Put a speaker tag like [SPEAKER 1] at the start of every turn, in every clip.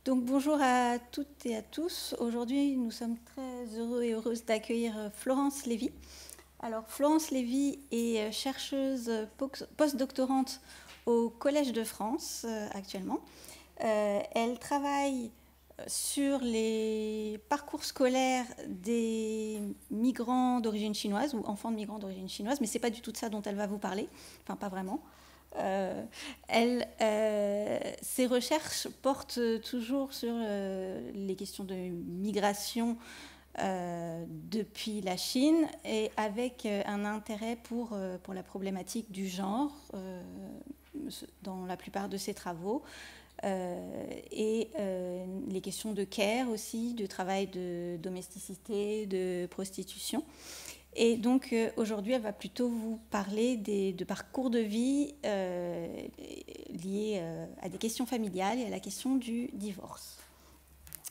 [SPEAKER 1] Donc bonjour à toutes et à tous. Aujourd'hui, nous sommes très heureux et heureuses d'accueillir Florence Lévy. Alors Florence Lévy est chercheuse postdoctorante au Collège de France actuellement. Elle travaille sur les parcours scolaires des migrants d'origine chinoise ou enfants de migrants d'origine chinoise, mais ce n'est pas du tout de ça dont elle va vous parler, enfin pas vraiment. Ses recherches portent toujours sur les questions de migration depuis la Chine et avec un intérêt pour la problématique du genre dans la plupart de ses travaux et les questions de care aussi, de travail de domesticité, de prostitution. Et donc aujourd'hui, elle va plutôt vous parler de parcours de vie liés à des questions familiales et à la question du divorce.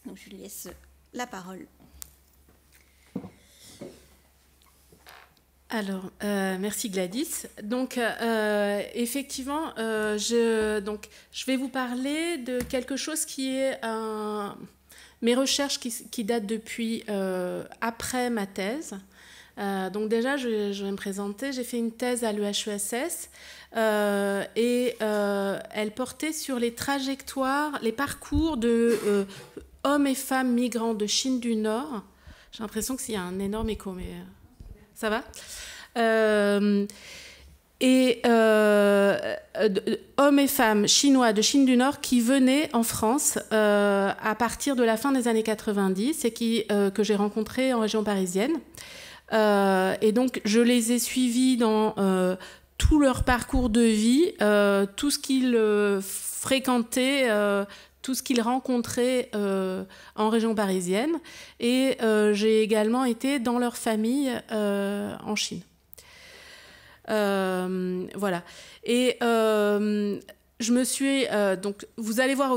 [SPEAKER 1] Donc je lui laisse la parole.
[SPEAKER 2] Alors, merci Gladys. Donc, effectivement, je vais vous parler de quelque chose qui est mes recherches qui datent depuis après ma thèse. Donc déjà, je vais me présenter. J'ai fait une thèse à l'EHESS et elle portait sur les trajectoires, les parcours de hommes et femmes migrants de Chine du Nord. J'ai l'impression qu'il y a un énorme écho, mais ça va. Hommes et femmes chinois de Chine du Nord qui venaient en France à partir de la fin des années 90 et que j'ai rencontrés en région parisienne. Et donc, je les ai suivis dans tout leur parcours de vie, tout ce qu'ils fréquentaient, tout ce qu'ils rencontraient en région parisienne. Et j'ai également été dans leur famille en Chine. Voilà. Et je me suis... donc, vous allez voir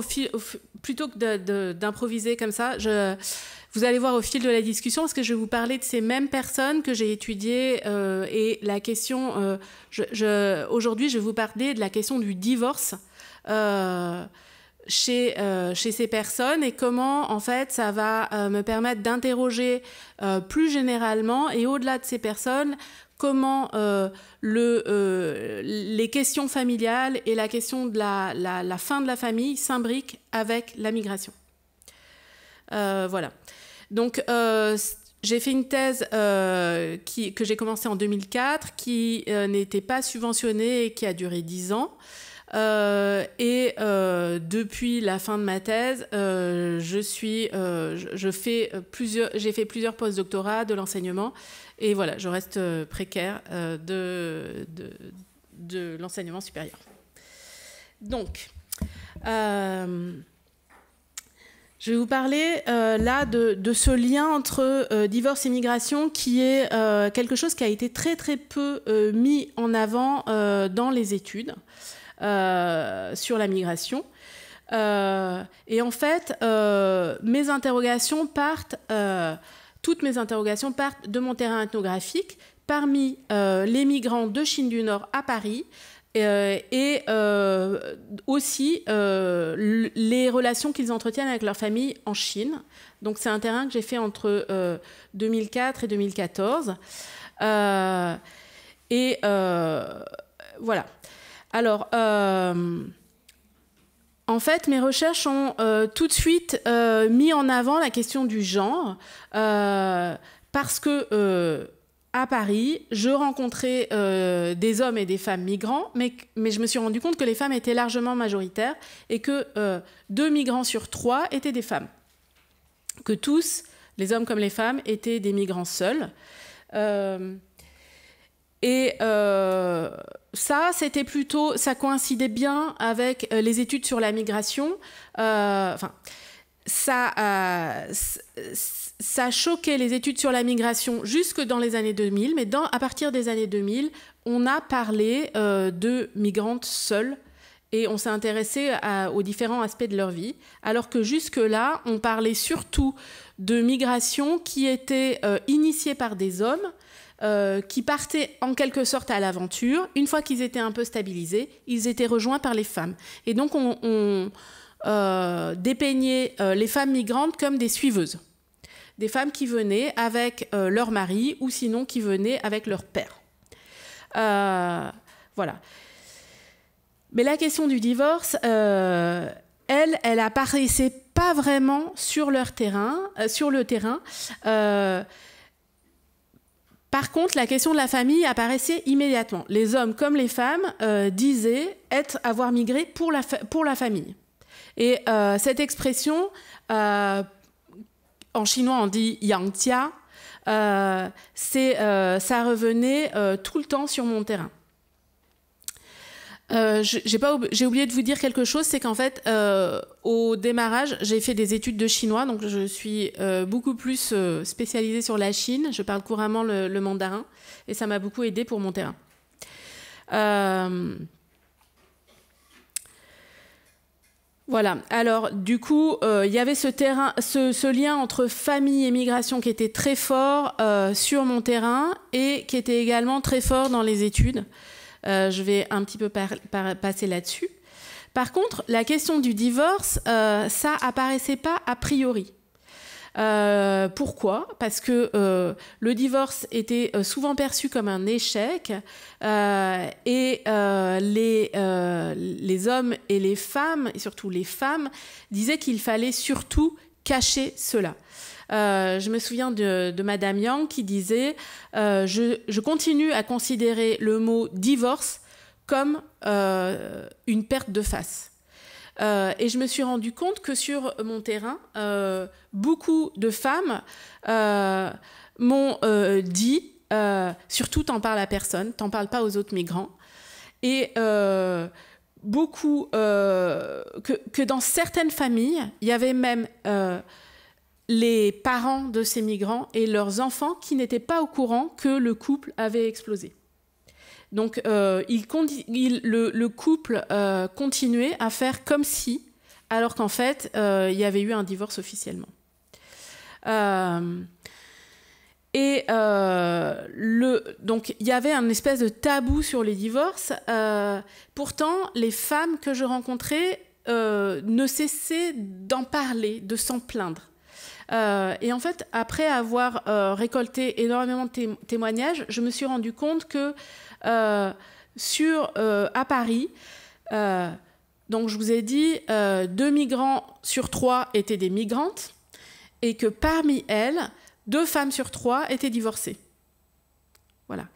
[SPEAKER 2] plutôt que d'improviser comme ça, vous allez voir au fil de la discussion, parce que je vais vous parler de ces mêmes personnes que j'ai étudiées et la question... aujourd'hui, je vais vous parler de la question du divorce chez ces personnes et comment, en fait, ça va me permettre d'interroger plus généralement et au-delà de ces personnes, comment les questions familiales et la question de la fin de la famille s'imbriquent avec la migration. Voilà. Donc, j'ai fait une thèse que j'ai commencée en 2004, qui n'était pas subventionnée et qui a duré 10 ans. Depuis la fin de ma thèse, j'ai fait plusieurs post-doctorats de l'enseignement. Et voilà, je reste précaire de l'enseignement supérieur. Donc... je vais vous parler là de ce lien entre divorce et migration qui est quelque chose qui a été très très peu mis en avant dans les études sur la migration. Et en fait, toutes mes interrogations partent de mon terrain ethnographique parmi les migrants de Chine du Nord à Paris. Et aussi les relations qu'ils entretiennent avec leur famille en Chine. Donc c'est un terrain que j'ai fait entre 2004 et 2014. Voilà. Alors, en fait, mes recherches ont tout de suite mis en avant la question du genre parce que... à Paris, je rencontrais des hommes et des femmes migrants, mais je me suis rendu compte que les femmes étaient largement majoritaires et que 2 migrants sur 3 étaient des femmes. Que tous, les hommes comme les femmes, étaient des migrants seuls. Ça coïncidait bien avec les études sur la migration. Ça choquait les études sur la migration jusque dans les années 2000, mais à partir des années 2000, on a parlé de migrantes seules et on s'est intéressé aux différents aspects de leur vie, alors que jusque-là, on parlait surtout de migration qui était initiée par des hommes qui partaient en quelque sorte à l'aventure. Une fois qu'ils étaient un peu stabilisés, ils étaient rejoints par les femmes. Et donc, dépeignait les femmes migrantes comme des suiveuses. Des femmes qui venaient avec leur mari ou sinon qui venaient avec leur père. Voilà. Mais la question du divorce, elle apparaissait pas vraiment sur le terrain. Par contre, la question de la famille apparaissait immédiatement. Les hommes comme les femmes disaient avoir migré pour la famille. Et cette expression, en chinois on dit yangjia, ça revenait tout le temps sur mon terrain. J'ai oublié de vous dire quelque chose, c'est qu'en fait, au démarrage, j'ai fait des études de chinois, donc je suis beaucoup plus spécialisée sur la Chine. Je parle couramment le mandarin, et ça m'a beaucoup aidée pour mon terrain. Voilà. Alors, du coup, il y avait ce lien entre famille et migration qui était très fort sur mon terrain et qui était également très fort dans les études. Je vais un petit peu passer là-dessus. Par contre, la question du divorce, ça apparaissait pas a priori. Pourquoi ? Parce que le divorce était souvent perçu comme un échec et les hommes et les femmes, et surtout les femmes, disaient qu'il fallait surtout cacher cela. Je me souviens de Madame Yang qui disait je continue à considérer le mot divorce comme une perte de face. Et je me suis rendu compte que sur mon terrain, beaucoup de femmes m'ont dit surtout t'en parles à personne, t'en parles pas aux autres migrants. Et beaucoup que dans certaines familles, il y avait même les parents de ces migrants et leurs enfants qui n'étaient pas au courant que le couple avait explosé. Donc, le couple continuait à faire comme si, alors qu'en fait, il y avait eu un divorce officiellement. Donc, il y avait un espèce de tabou sur les divorces. Pourtant, les femmes que je rencontrais ne cessaient d'en parler, de s'en plaindre. Et en fait, après avoir récolté énormément de témoignages, je me suis rendu compte que à Paris, donc je vous ai dit, 2 migrants sur 3 étaient des migrantes et que parmi elles, 2 femmes sur 3 étaient divorcées. Voilà.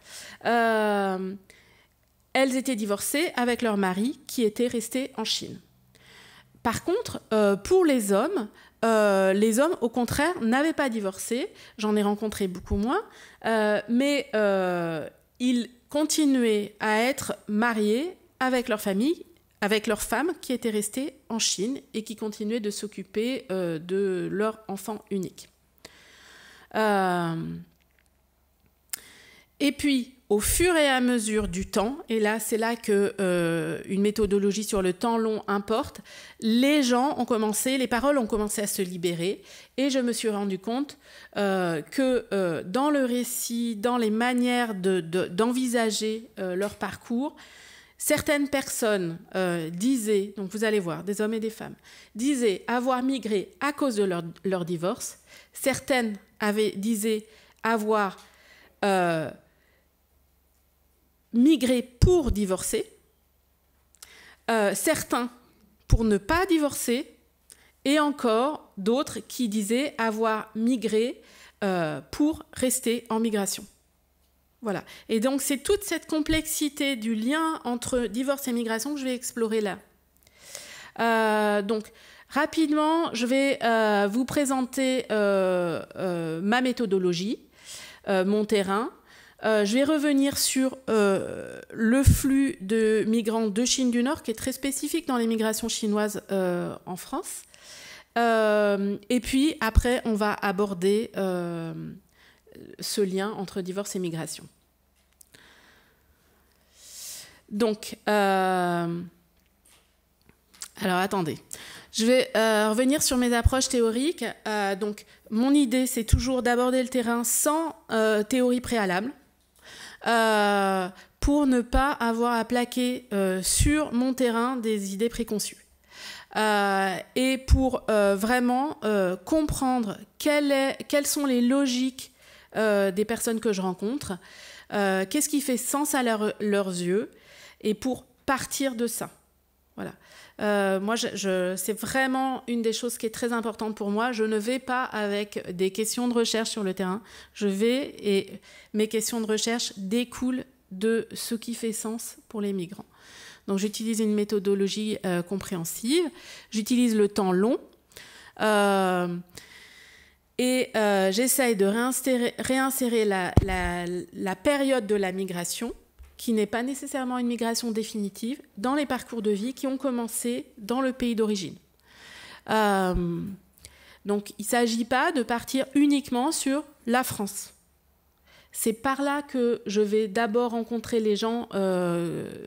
[SPEAKER 2] Elles étaient divorcées avec leur mari qui était resté en Chine. Par contre, pour les hommes, au contraire, n'avaient pas divorcé. J'en ai rencontré beaucoup moins. Mais ils continuaient à être mariés avec leur famille, avec leurs femmes qui étaient restées en Chine et qui continuaient de s'occuper de leur enfant unique. Et puis, au fur et à mesure du temps, et là, c'est là que une méthodologie sur le temps long importe, les paroles ont commencé à se libérer, et je me suis rendu compte que dans le récit, dans les manières d'envisager leur parcours, certaines personnes disaient, donc vous allez voir, des hommes et des femmes, disaient avoir migré à cause de leur divorce, certaines disaient avoir migré pour divorcer, certains pour ne pas divorcer, et encore d'autres qui disaient avoir migré pour rester en migration. Voilà. Et donc c'est toute cette complexité du lien entre divorce et migration que je vais explorer là. Donc rapidement, je vais vous présenter ma méthodologie, mon terrain. Je vais revenir sur le flux de migrants de Chine du Nord, qui est très spécifique dans les migrations chinoises en France. Et puis, après, on va aborder ce lien entre divorce et migration. Donc, alors, attendez. Je vais revenir sur mes approches théoriques. Donc, mon idée, c'est toujours d'aborder le terrain sans théorie préalable. Pour ne pas avoir à plaquer sur mon terrain des idées préconçues. et pour vraiment comprendre quelles sont les logiques des personnes que je rencontre, qu'est-ce qui fait sens à leurs yeux, et pour partir de ça. Voilà. Moi, c'est vraiment une des choses qui est très importante pour moi. Je ne vais pas avec des questions de recherche sur le terrain. Et mes questions de recherche découlent de ce qui fait sens pour les migrants. Donc, j'utilise une méthodologie compréhensive. J'utilise le temps long. Et j'essaye de réinsérer la période de la migration, qui n'est pas nécessairement une migration définitive, dans les parcours de vie qui ont commencé dans le pays d'origine. Donc, il ne s'agit pas de partir uniquement sur la France. C'est par là que je vais d'abord rencontrer les gens,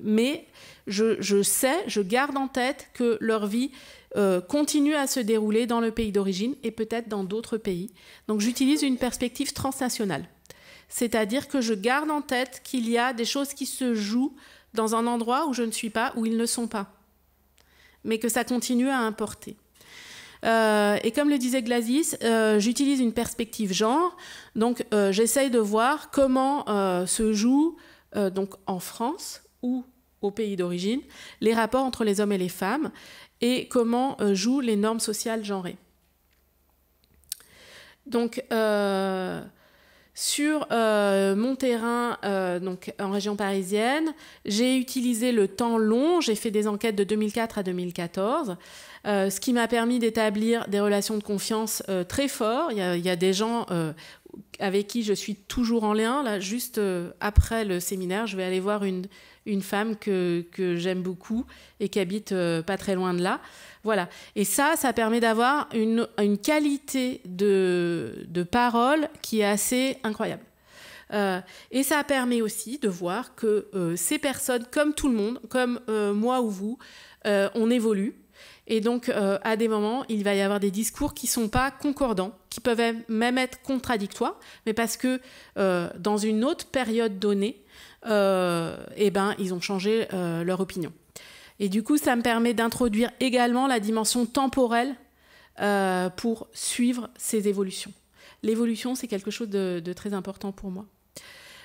[SPEAKER 2] mais je garde en tête que leur vie continue à se dérouler dans le pays d'origine et peut-être dans d'autres pays. Donc, j'utilise une perspective transnationale. C'est-à-dire que je garde en tête qu'il y a des choses qui se jouent dans un endroit où je ne suis pas, où ils ne sont pas, mais que ça continue à importer. Et comme le disait Gladys, j'utilise une perspective genre, donc j'essaye de voir comment se jouent donc en France ou au pays d'origine les rapports entre les hommes et les femmes et comment jouent les normes sociales genrées. Donc, sur mon terrain, donc en région parisienne, j'ai utilisé le temps long. J'ai fait des enquêtes de 2004 à 2014, ce qui m'a permis d'établir des relations de confiance très fortes. Il y a des gens avec qui je suis toujours en lien. Là, juste après le séminaire, je vais aller voir une femme que j'aime beaucoup et qui habite pas très loin de là. Voilà. Et ça permet d'avoir une qualité de parole qui est assez incroyable. Et ça permet aussi de voir que ces personnes, comme tout le monde, comme moi ou vous, on évolue. Et donc, à des moments, il va y avoir des discours qui ne sont pas concordants, qui peuvent même être contradictoires, mais parce que dans une autre période donnée, ils ont changé leur opinion. Et du coup, ça me permet d'introduire également la dimension temporelle pour suivre ces évolutions. L'évolution, c'est quelque chose de très important pour moi.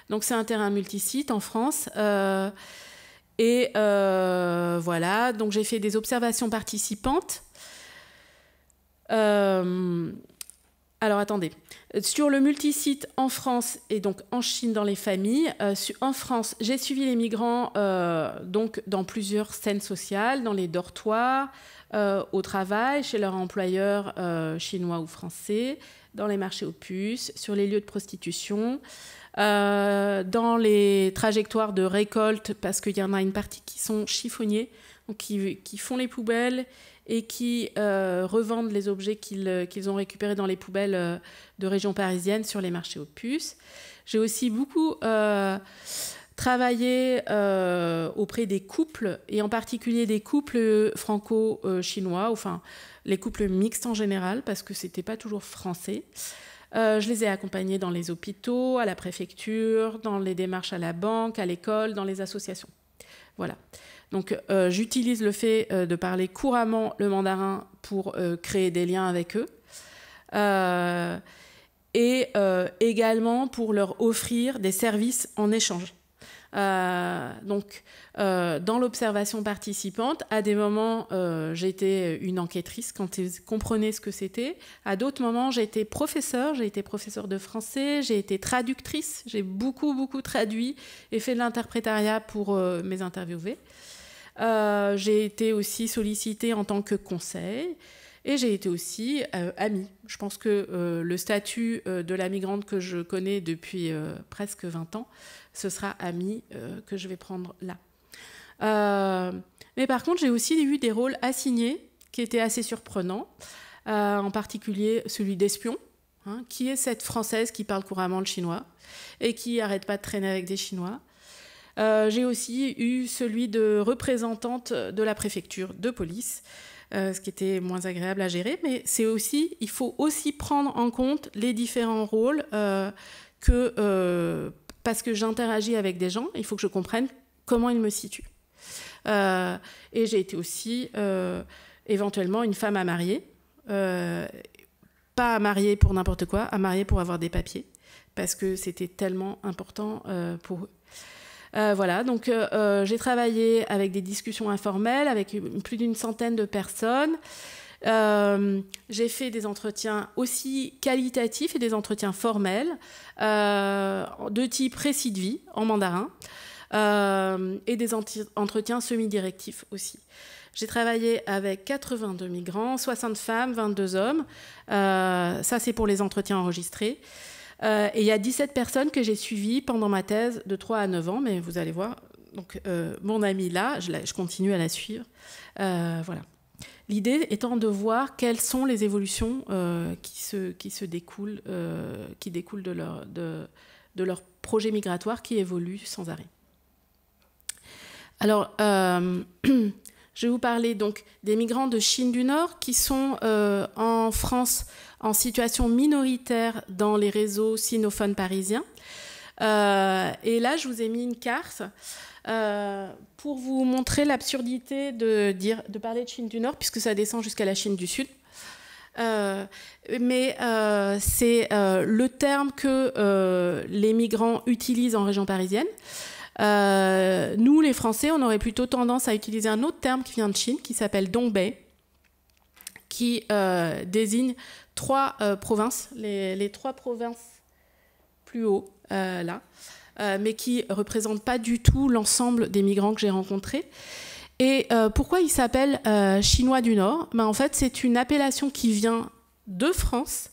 [SPEAKER 2] Donc, c'est un terrain multisite en France. Voilà, donc j'ai fait des observations participantes. Alors, attendez. Sur le multisite en France et donc en Chine dans les familles, en France, j'ai suivi les migrants donc dans plusieurs scènes sociales, dans les dortoirs, au travail, chez leurs employeurs chinois ou français, dans les marchés aux puces, sur les lieux de prostitution, dans les trajectoires de récolte, parce qu'il y en a une partie qui sont chiffonniers, donc qui font les poubelles et qui revendent les objets qu'ils ont récupérés dans les poubelles de région parisienne sur les marchés aux puces. J'ai aussi beaucoup travaillé auprès des couples, et en particulier des couples franco-chinois, enfin les couples mixtes en général, parce que ce n'était pas toujours français. Je les ai accompagnés dans les hôpitaux, à la préfecture, dans les démarches à la banque, à l'école, dans les associations. Voilà. Donc, j'utilise le fait de parler couramment le mandarin pour créer des liens avec eux et également pour leur offrir des services en échange. Donc, dans l'observation participante, à des moments, j'ai été une enquêtrice quand ils comprenaient ce que c'était. À d'autres moments, j'ai été professeure de français, j'ai été traductrice, j'ai beaucoup traduit et fait de l'interprétariat pour mes interviewés. J'ai été aussi sollicitée en tant que conseil et j'ai été aussi amie. Je pense que le statut de la migrante que je connais depuis presque 20 ans, ce sera amie que je vais prendre là. Mais par contre, j'ai aussi eu des rôles assignés qui étaient assez surprenants, en particulier celui d'espion, qui est cette Française qui parle couramment le chinois et qui n'arrête pas de traîner avec des Chinois. J'ai aussi eu celui de représentante de la préfecture de police, ce qui était moins agréable à gérer, mais il faut aussi prendre en compte les différents rôles parce que j'interagis avec des gens, il faut que je comprenne comment ils me situent. Et j'ai été aussi éventuellement une femme à marier, pas à marier pour n'importe quoi, à marier pour avoir des papiers, parce que c'était tellement important pour eux. Voilà, donc j'ai travaillé avec des discussions informelles, avec plus d'une centaine de personnes. J'ai fait des entretiens aussi qualitatifs et des entretiens formels de type récit de vie en mandarin et des entretiens semi-directifs aussi. J'ai travaillé avec 82 migrants, 60 femmes, 22 hommes. Ça, c'est pour les entretiens enregistrés. Et il y a 17 personnes que j'ai suivies pendant ma thèse de 3 à 9 ans, mais vous allez voir, donc, mon amie là, je continue à la suivre. Voilà. L'idée étant de voir quelles sont les évolutions qui découlent de leur projet migratoire qui évolue sans arrêt. Alors, je vais vous parler donc des migrants de Chine du Nord qui sont en France en situation minoritaire dans les réseaux sinophones parisiens. Et là, je vous ai mis une carte pour vous montrer l'absurdité de parler de Chine du Nord, puisque ça descend jusqu'à la Chine du Sud. Mais c'est le terme que les migrants utilisent en région parisienne. Nous, les Français, on aurait plutôt tendance à utiliser un autre terme qui vient de Chine, qui s'appelle Dongbei, qui désigne 3 provinces, les 3 provinces plus haut, là, mais qui ne représentent pas du tout l'ensemble des migrants que j'ai rencontrés. Et pourquoi il s'appelle Chinois du Nord? En fait, c'est une appellation qui vient de France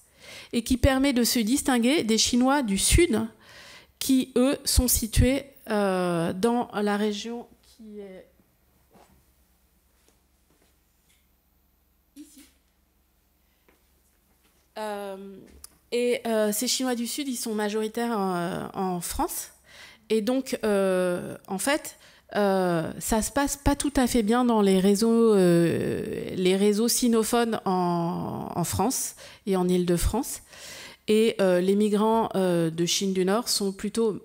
[SPEAKER 2] et qui permet de se distinguer des Chinois du Sud, qui, eux, sont situés dans la région qui est ici. Et ces Chinois du Sud, ils sont majoritaires en France. Et donc, en fait, ça se passe pas tout à fait bien dans les réseaux sinophones en France et en Île-de-France. Et les migrants de Chine du Nord sont plutôt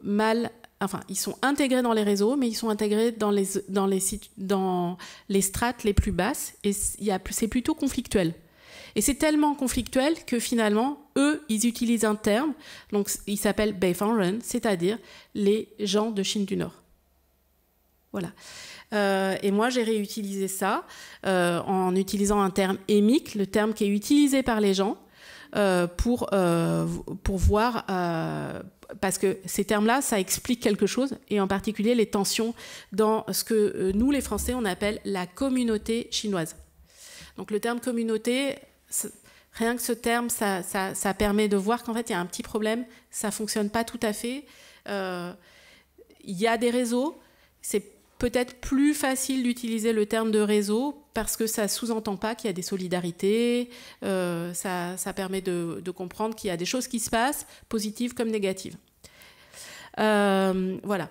[SPEAKER 2] enfin, ils sont intégrés dans les réseaux, mais ils sont intégrés dans les strates les plus basses. Et c'est plutôt conflictuel. Et c'est tellement conflictuel que finalement, eux, ils utilisent un terme, donc il s'appelle Beifangren, c'est-à-dire les gens de Chine du Nord. Voilà. Et moi, j'ai réutilisé ça en utilisant un terme émique, le terme qui est utilisé par les gens, pour voir, parce que ces termes-là, ça explique quelque chose, et en particulier les tensions dans ce que nous, les Français, on appelle la communauté chinoise. Donc le terme communauté, rien que ce terme, ça permet de voir qu'en fait, il y a un petit problème, ça ne fonctionne pas tout à fait. Il y a des réseaux, c'est peut-être plus facile d'utiliser le terme de réseau parce que ça ne sous-entend pas qu'il y a des solidarités, ça permet de comprendre qu'il y a des choses qui se passent, positives comme négatives. Voilà.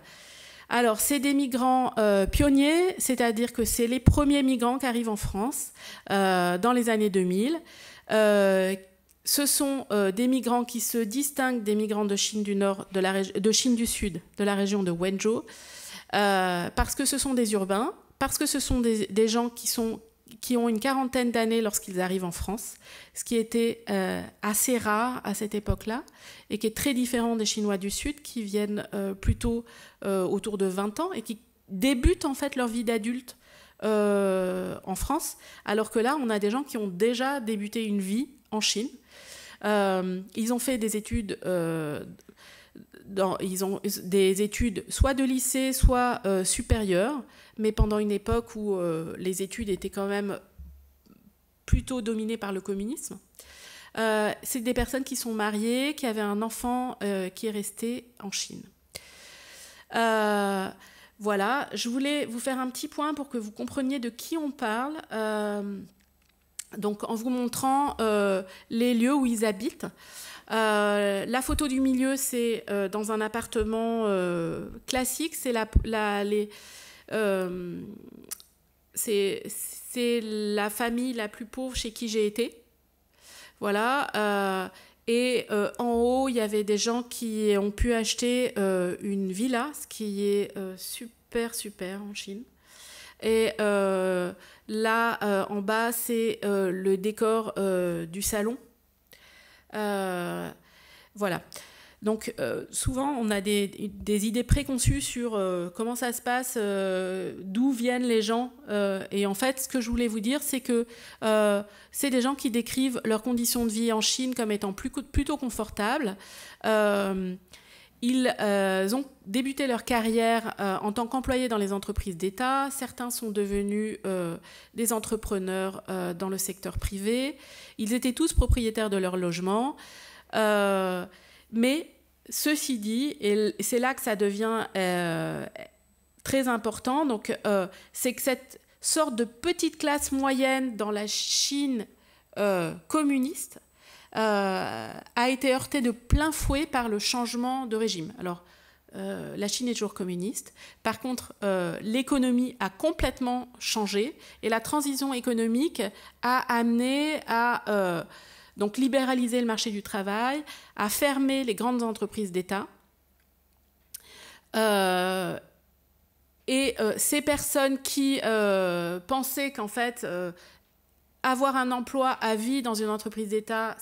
[SPEAKER 2] Alors, c'est des migrants pionniers, c'est-à-dire que c'est les premiers migrants qui arrivent en France dans les années 2000. Ce sont des migrants qui se distinguent des migrants de Chine du Nord, de Chine du Sud, de la région de Wenzhou, parce que ce sont des urbains, parce que ce sont des gens qui ont une quarantaine d'années lorsqu'ils arrivent en France, ce qui était assez rare à cette époque-là, et qui est très différent des Chinois du Sud, qui viennent plutôt autour de 20 ans, et qui débutent en fait leur vie d'adulte en France, alors que là, on a des gens qui ont déjà débuté une vie en Chine. Ils ont fait des études... ils ont des études soit de lycée, soit supérieures, mais pendant une époque où les études étaient quand même plutôt dominées par le communisme. C'est des personnes qui sont mariées, qui avaient un enfant qui est resté en Chine. Voilà, je voulais vous faire un petit point pour que vous compreniez de qui on parle, donc en vous montrant les lieux où ils habitent. La photo du milieu, c'est dans un appartement classique, c'est c'est la famille la plus pauvre chez qui j'ai été. Voilà. Et en haut, il y avait des gens qui ont pu acheter une villa, ce qui est super en Chine. Et là, en bas, c'est le décor du salon. Voilà. Donc, souvent, on a des idées préconçues sur comment ça se passe, d'où viennent les gens. Et en fait, ce que je voulais vous dire, c'est que c'est des gens qui décrivent leurs conditions de vie en Chine comme étant plutôt confortables. Ils ont débuté leur carrière en tant qu'employés dans les entreprises d'État. Certains sont devenus des entrepreneurs dans le secteur privé. Ils étaient tous propriétaires de leur logement. Mais ceci dit, et c'est là que ça devient très important, donc c'est que cette sorte de petite classe moyenne dans la Chine communiste a été heurtée de plein fouet par le changement de régime. Alors, la Chine est toujours communiste. Par contre, l'économie a complètement changé et la transition économique a amené à donc libéraliser le marché du travail, à fermer les grandes entreprises d'État. Ces personnes qui pensaient qu'en fait, avoir un emploi à vie dans une entreprise d'État,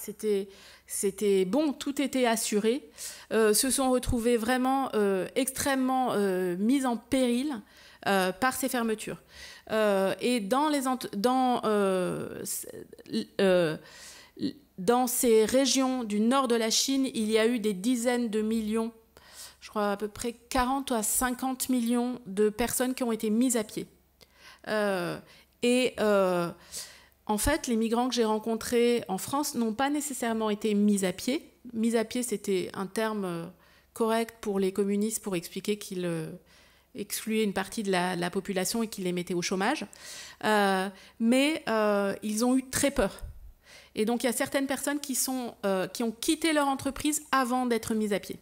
[SPEAKER 2] c'était bon, tout était assuré, se sont retrouvées vraiment extrêmement mises en péril par ces fermetures. Et dans ces régions du nord de la Chine, il y a eu des dizaines de millions, je crois à peu près 40 à 50 millions de personnes qui ont été mises à pied. En fait, les migrants que j'ai rencontrés en France n'ont pas nécessairement été mis à pied. Mis à pied, c'était un terme correct pour les communistes pour expliquer qu'ils excluaient une partie de la population et qu'ils les mettaient au chômage. Mais ils ont eu très peur. Et donc, il y a certaines personnes qui ont quitté leur entreprise avant d'être mises à pied.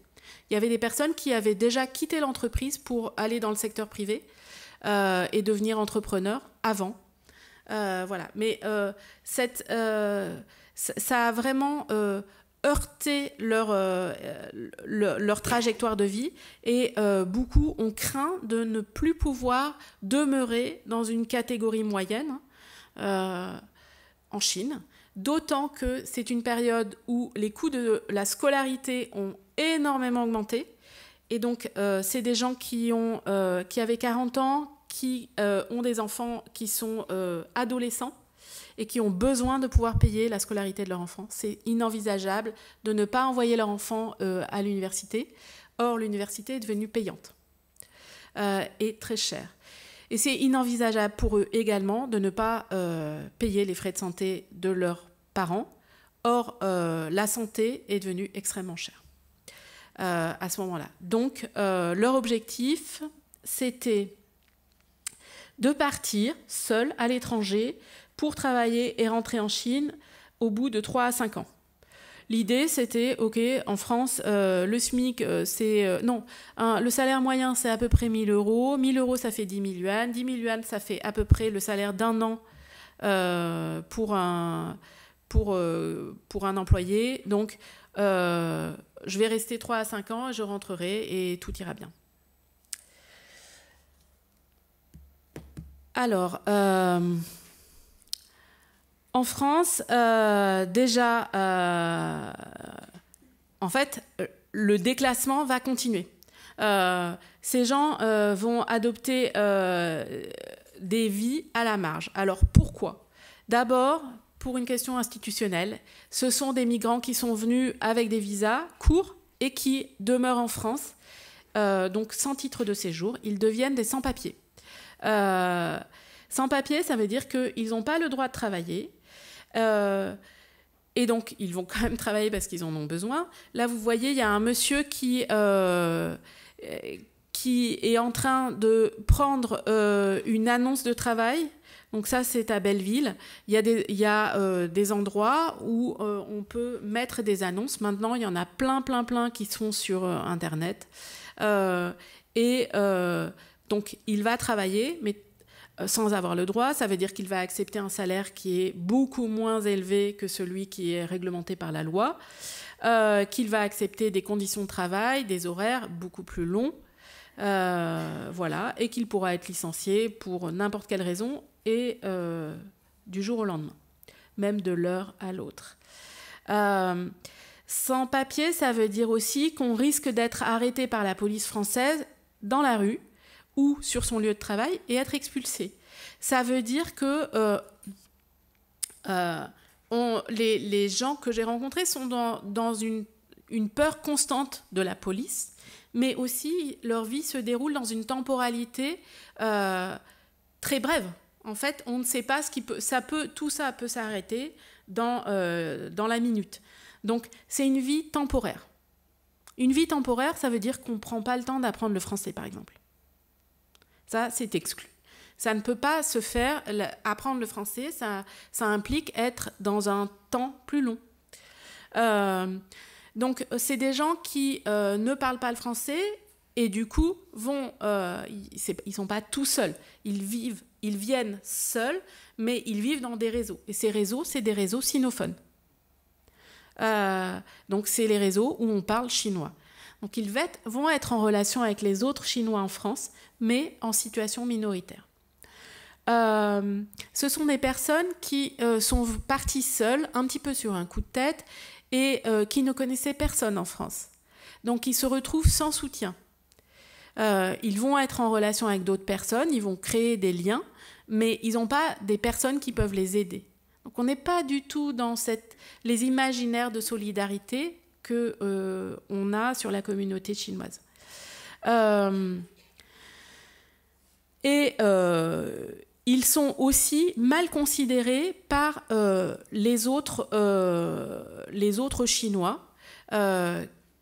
[SPEAKER 2] Il y avait des personnes qui avaient déjà quitté l'entreprise pour aller dans le secteur privé et devenir entrepreneurs avant. Voilà. Mais ça a vraiment heurté leur trajectoire de vie et beaucoup ont craint de ne plus pouvoir demeurer dans une catégorie moyenne en Chine. D'autant que c'est une période où les coûts de la scolarité ont énormément augmenté. Et donc, c'est des gens qui avaient 40 ans, qui ont des enfants qui sont adolescents et qui ont besoin de pouvoir payer la scolarité de leur enfant. C'est inenvisageable de ne pas envoyer leur enfant à l'université. Or, l'université est devenue payante et très chère. Et c'est inenvisageable pour eux également de ne pas payer les frais de santé de leurs parents. Or, la santé est devenue extrêmement chère à ce moment-là. Donc, leur objectif, c'était de partir seul à l'étranger pour travailler et rentrer en Chine au bout de 3 à 5 ans. L'idée, c'était, OK, en France, le SMIC, le salaire moyen, c'est à peu près 1 000 euros. 1 000 euros, ça fait 10 000 yuan. 10 000 yuan, ça fait à peu près le salaire d'un an pour un employé. Donc, je vais rester 3 à 5 ans, je rentrerai et tout ira bien. Alors, en France, déjà, en fait, le déclassement va continuer. Ces gens vont adopter des vies à la marge. Alors, pourquoi ? D'abord, pour une question institutionnelle, ce sont des migrants qui sont venus avec des visas courts et qui demeurent en France, donc sans titre de séjour. Ils deviennent des sans-papiers. Sans-papiers, ça veut dire qu'ils n'ont pas le droit de travailler. Et donc, ils vont quand même travailler parce qu'ils en ont besoin. Là, vous voyez, il y a un monsieur qui est en train de prendre une annonce de travail. Donc ça, c'est à Belleville. Il y a des endroits où on peut mettre des annonces. Maintenant, il y en a plein qui sont sur Internet. Donc, il va travailler, mais sans avoir le droit. Ça veut dire qu'il va accepter un salaire qui est beaucoup moins élevé que celui qui est réglementé par la loi, qu'il va accepter des conditions de travail, des horaires beaucoup plus longs. Voilà, et qu'il pourra être licencié pour n'importe quelle raison et du jour au lendemain, même de l'heure à l'autre. Sans papier, ça veut dire aussi qu'on risque d'être arrêté par la police française dans la rue ou sur son lieu de travail et être expulsé. Ça veut dire que les gens que j'ai rencontrés sont dans une peur constante de la police, mais aussi leur vie se déroule dans une temporalité très brève. En fait, on ne sait pas tout ça peut s'arrêter dans la minute. Donc, c'est une vie temporaire. Une vie temporaire, ça veut dire qu'on ne prend pas le temps d'apprendre le français, par exemple. Ça, c'est exclu. Ça ne peut pas se faire. Apprendre le français, ça implique être dans un temps plus long. Donc, c'est des gens qui ne parlent pas le français et du coup, ils ne sont pas tout seuls. Ils viennent seuls, mais ils vivent dans des réseaux. Et ces réseaux, c'est des réseaux sinophones. Donc, c'est les réseaux où on parle chinois. Donc, ils vont être en relation avec les autres Chinois en France, mais en situation minoritaire. Ce sont des personnes qui sont parties seules, un petit peu sur un coup de tête, et qui ne connaissaient personne en France. Donc, ils se retrouvent sans soutien. Ils vont être en relation avec d'autres personnes, ils vont créer des liens, mais ils n'ont pas des personnes qui peuvent les aider. Donc, on n'est pas du tout dans les imaginaires de solidarité qu'on a sur la communauté chinoise. Ils sont aussi mal considérés par les autres Chinois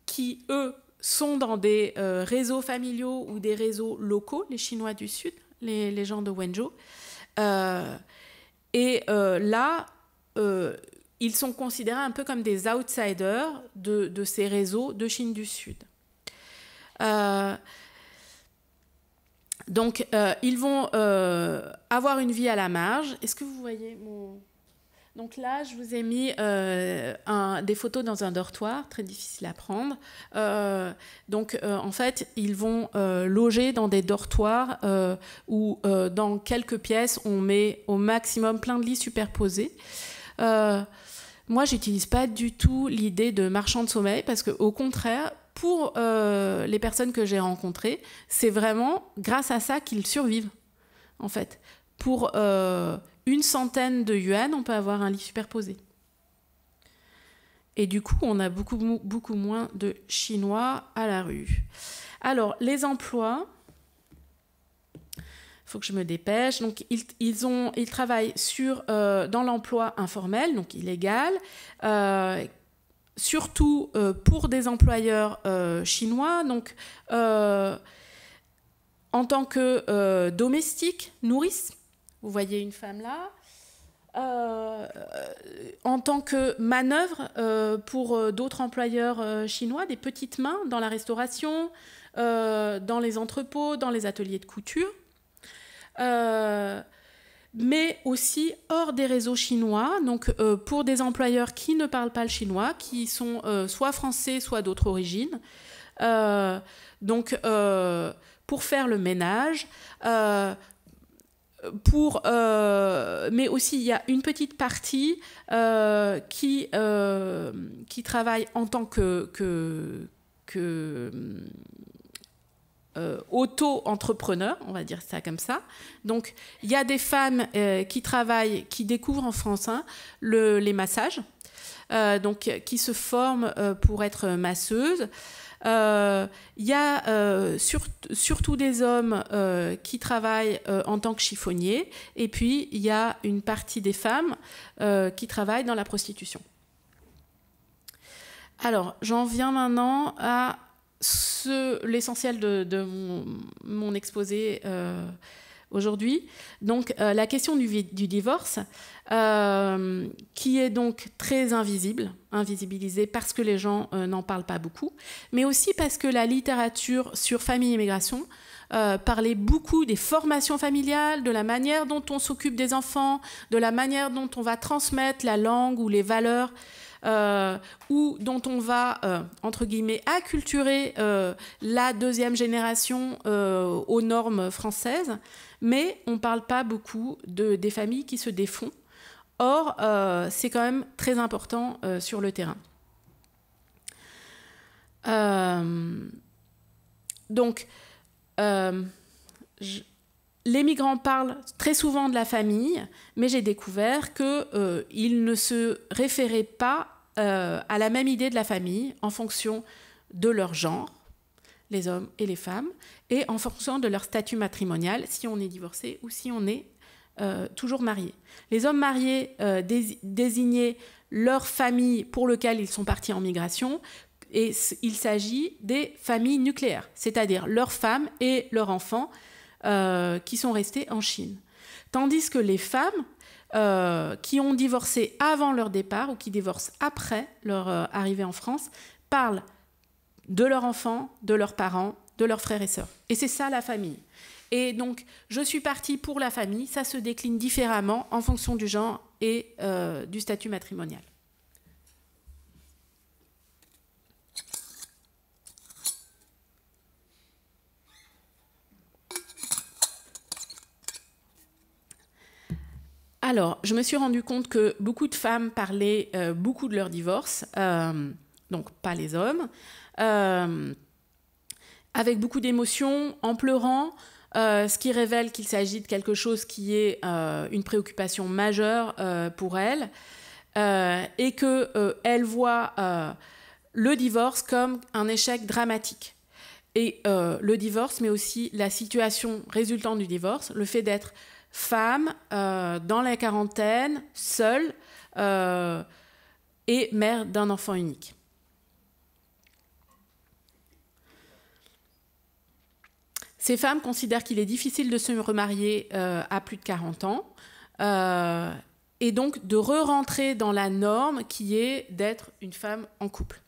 [SPEAKER 2] qui, eux, sont dans des réseaux familiaux ou des réseaux locaux, les Chinois du Sud, les gens de Wenzhou. Là, ils sont considérés un peu comme des outsiders de ces réseaux de Chine du Sud. Donc, ils vont avoir une vie à la marge. Est-ce que vous voyez mon... Donc là, je vous ai mis des photos dans un dortoir, très difficile à prendre. En fait, ils vont loger dans des dortoirs où, dans quelques pièces, on met au maximum plein de lits superposés. Moi, j'utilise pas du tout l'idée de marchand de sommeil parce qu'au contraire, pour les personnes que j'ai rencontrées, c'est vraiment grâce à ça qu'ils survivent, en fait. Pour 100 de yuan, on peut avoir un lit superposé. Et du coup, on a beaucoup moins de Chinois à la rue. Alors, les emplois... Il faut que je me dépêche. Donc, ils travaillent dans l'emploi informel, donc illégal, surtout pour des employeurs chinois, donc en tant que domestique, nourrice. Vous voyez une femme là. En tant que manœuvre pour d'autres employeurs chinois, des petites mains dans la restauration, dans les entrepôts, dans les ateliers de couture. Mais aussi hors des réseaux chinois, donc pour des employeurs qui ne parlent pas le chinois, qui sont soit français, soit d'autres origines. Donc, pour faire le ménage, mais aussi il y a une petite partie qui travaille en tant que auto-entrepreneur, on va dire ça comme ça. Donc, il y a des femmes qui travaillent, qui découvrent en France les massages, donc qui se forment pour être masseuses. Il y a surtout des hommes qui travaillent en tant que chiffonniers, et puis il y a une partie des femmes qui travaillent dans la prostitution. Alors, j'en viens maintenant à l'essentiel de mon exposé aujourd'hui. Donc, la question du divorce, qui est donc très invisibilisée parce que les gens n'en parlent pas beaucoup, mais aussi parce que la littérature sur famille et migration parlait beaucoup des formations familiales, de la manière dont on s'occupe des enfants, de la manière dont on va transmettre la langue ou les valeurs ou dont on va, entre guillemets, acculturer la deuxième génération aux normes françaises, mais on ne parle pas beaucoup des familles qui se défont. Or, c'est quand même très important sur le terrain. Les migrants parlent très souvent de la famille, mais j'ai découvert qu'ils ne se référaient pas à la même idée de la famille en fonction de leur genre, les hommes et les femmes, et en fonction de leur statut matrimonial, si on est divorcé ou si on est toujours marié. Les hommes mariés désignaient leur famille pour laquelle ils sont partis en migration, et il s'agit des familles nucléaires, c'est-à-dire leurs femmes et leurs enfants qui sont restés en Chine. Tandis que les femmes qui ont divorcé avant leur départ ou qui divorcent après leur arrivée en France parlent de leurs enfants, de leurs parents, de leurs frères et sœurs. Et c'est ça la famille. Et donc, je suis partie pour la famille, ça se décline différemment en fonction du genre et du statut matrimonial. Alors, je me suis rendu compte que beaucoup de femmes parlaient beaucoup de leur divorce, donc pas les hommes, avec beaucoup d'émotions, en pleurant, ce qui révèle qu'il s'agit de quelque chose qui est une préoccupation majeure pour elles, et qu'elles voient le divorce comme un échec dramatique. Et le divorce, mais aussi la situation résultant du divorce, le fait d'être femme, dans la quarantaine, seule, et mère d'un enfant unique. Ces femmes considèrent qu'il est difficile de se remarier à plus de 40 ans, et donc de re-rentrer dans la norme qui est d'être une femme en couple.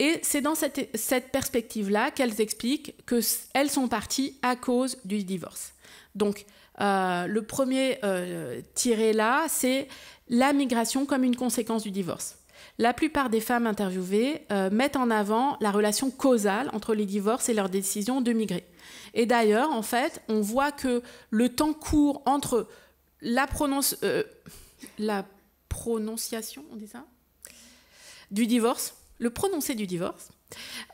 [SPEAKER 2] Et c'est dans cette perspective-là qu'elles expliquent qu'elles sont parties à cause du divorce. Donc, le premier tiré là, c'est la migration comme une conséquence du divorce. La plupart des femmes interviewées mettent en avant la relation causale entre les divorces et leur décision de migrer. Et d'ailleurs, en fait, on voit que le temps court entre la prononciation, on dit ça, du divorce, le prononcé du divorce,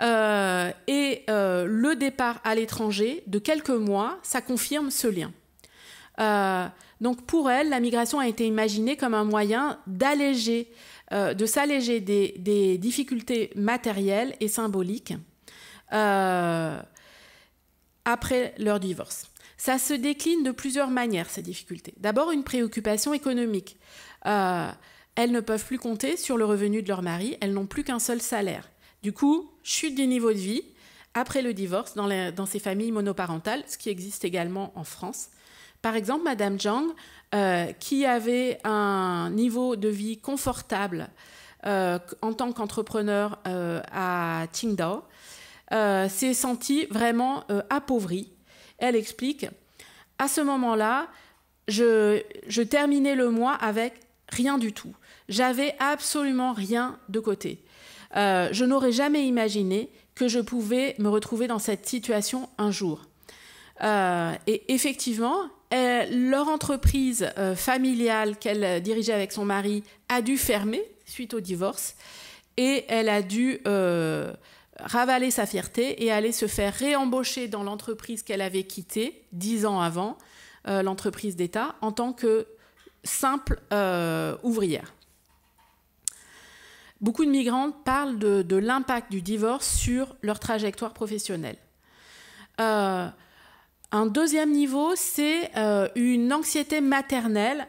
[SPEAKER 2] et le départ à l'étranger de quelques mois, ça confirme ce lien. Donc pour elle, la migration a été imaginée comme un moyen d'alléger, de s'alléger des difficultés matérielles et symboliques après leur divorce. Ça se décline de plusieurs manières, ces difficultés. D'abord, une préoccupation économique. Elles ne peuvent plus compter sur le revenu de leur mari, elles n'ont plus qu'un seul salaire. Du coup, chute du niveau de vie après le divorce dans ces familles monoparentales, ce qui existe également en France. Par exemple, Madame Zhang, qui avait un niveau de vie confortable en tant qu'entrepreneur à Qingdao, s'est sentie vraiment appauvrie. Elle explique, à ce moment-là, je terminais le mois avec rien du tout. J'avais absolument rien de côté. Je n'aurais jamais imaginé que je pouvais me retrouver dans cette situation un jour. Et effectivement, leur entreprise familiale qu'elle dirigeait avec son mari a dû fermer suite au divorce et elle a dû ravaler sa fierté et aller se faire réembaucher dans l'entreprise qu'elle avait quittée 10 ans avant, l'entreprise d'État, en tant que simple ouvrière. Beaucoup de migrantes parlent de l'impact du divorce sur leur trajectoire professionnelle. Un deuxième niveau, c'est une anxiété maternelle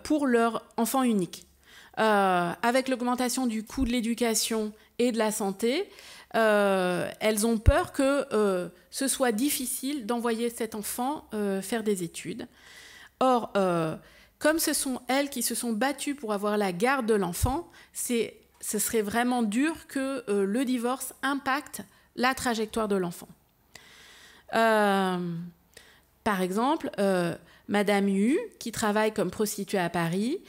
[SPEAKER 2] pour leur enfant unique. Avec l'augmentation du coût de l'éducation et de la santé, elles ont peur que ce soit difficile d'envoyer cet enfant faire des études. Or, comme ce sont elles qui se sont battues pour avoir la garde de l'enfant, ce serait vraiment dur que le divorce impacte la trajectoire de l'enfant. Par exemple, Madame Hu, qui travaille comme prostituée à Paris,